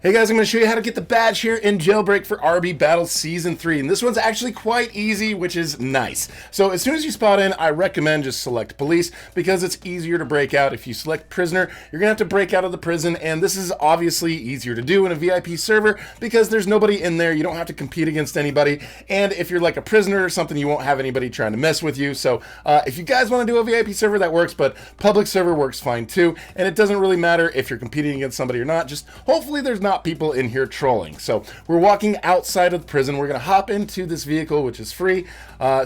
Hey guys, I'm going to show you how to get the badge here in Jailbreak for RB Battle Season 3. And this one's actually quite easy, which is nice. So as soon as you spot in, I recommend just select police because it's easier to break out. If you select prisoner, you're going to have to break out of the prison. And this is obviously easier to do in a VIP server because there's nobody in there. You don't have to compete against anybody. And if you're like a prisoner or something, you won't have anybody trying to mess with you. So if you guys want to do a VIP server, that works, but public server works fine too. And it doesn't really matter if you're competing against somebody or not. Just hopefully there's not people in here trolling. So we're walking outside of the prison. We're going to hop into this vehicle, which is free.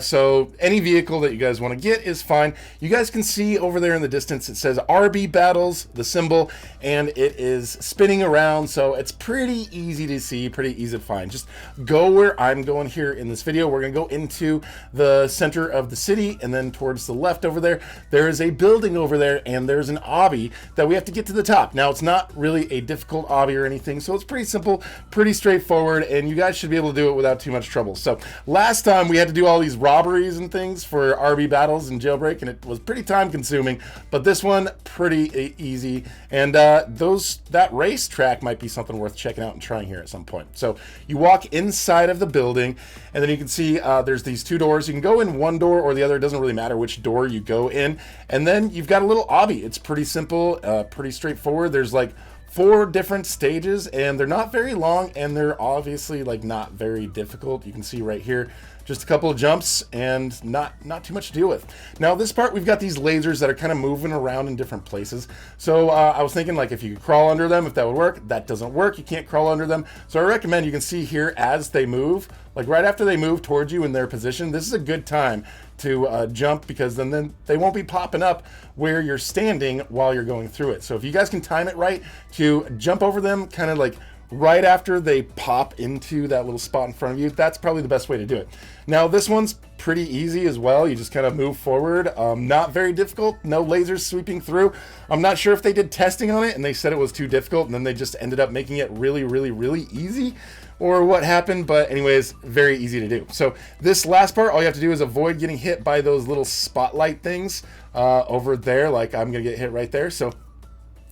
So any vehicle that you guys want to get is fine. You guys can see over there in the distance, it says RB Battles, the symbol, and it is spinning around. So it's pretty easy to see, pretty easy to find. Just go where I'm going here in this video. We're going to go into the center of the city, and then towards the left over there, there is a building over there, and there's an obby that we have to get to the top. Now, it's not really a difficult obby or anything, so it's pretty simple, pretty straightforward, and you guys should be able to do it without too much trouble. So last time we had to do all these robberies and things for RB Battles and Jailbreak, and it was pretty time consuming, but this one pretty easy. And that race track might be something worth checking out and trying here at some point. So you walk inside of the building, and then you can see there's these two doors. You can go in one door or the other. It doesn't really matter which door you go in. And then you've got a little obby. It's pretty simple, pretty straightforward. There's like 4 different stages, and they're not very long, and they're obviously like not very difficult. You can see right here, just a couple of jumps and not too much to deal with. Now this part, we've got these lasers that are kind of moving around in different places. So I was thinking like if you could crawl under them, if that would work. That doesn't work. You can't crawl under them. So I recommend, you can see here as they move, like right after they move towards you in their position, this is a good time to jump, because then they won't be popping up where you're standing while you're going through it. So if you guys can time it right to jump over them kind of like right after they pop into that little spot in front of you, that's probably the best way to do it. Now this one's pretty easy as well. You just kind of move forward. Not very difficult. No lasers sweeping through. I'm not sure if they did testing on it and they said it was too difficult, and then they just ended up making it really easy, or what happened, but anyways, very easy to do. So this last part, all you have to do is avoid getting hit by those little spotlight things over there. Like I'm gonna get hit right there. So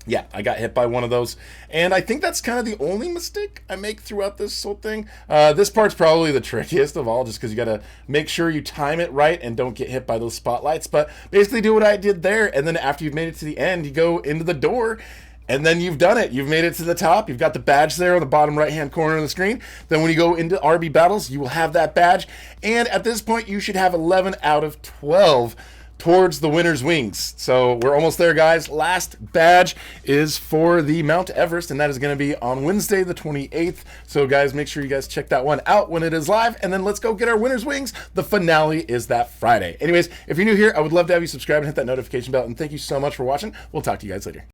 yeah, I got hit by one of those, and I think that's kind of the only mistake I make throughout this whole thing. This part's probably the trickiest of all, just because you got to make sure you time it right and don't get hit by those spotlights. But basically do what I did there, and then after you've made it to the end, you go into the door, and then you've done it. You've made it to the top. You've got the badge there on the bottom right-hand corner of the screen. Then when you go into RB Battles, you will have that badge, and at this point, you should have 11 out of 12 towards the winner's wings. So we're almost there, guys. Last badge is for the Mount Everest, and that is going to be on Wednesday the 28th. So guys, make sure you guys check that one out when it is live, and then let's go get our winner's wings. The finale is that Friday. Anyways, if you're new here, I would love to have you subscribe and hit that notification bell, and thank you so much for watching. We'll talk to you guys later.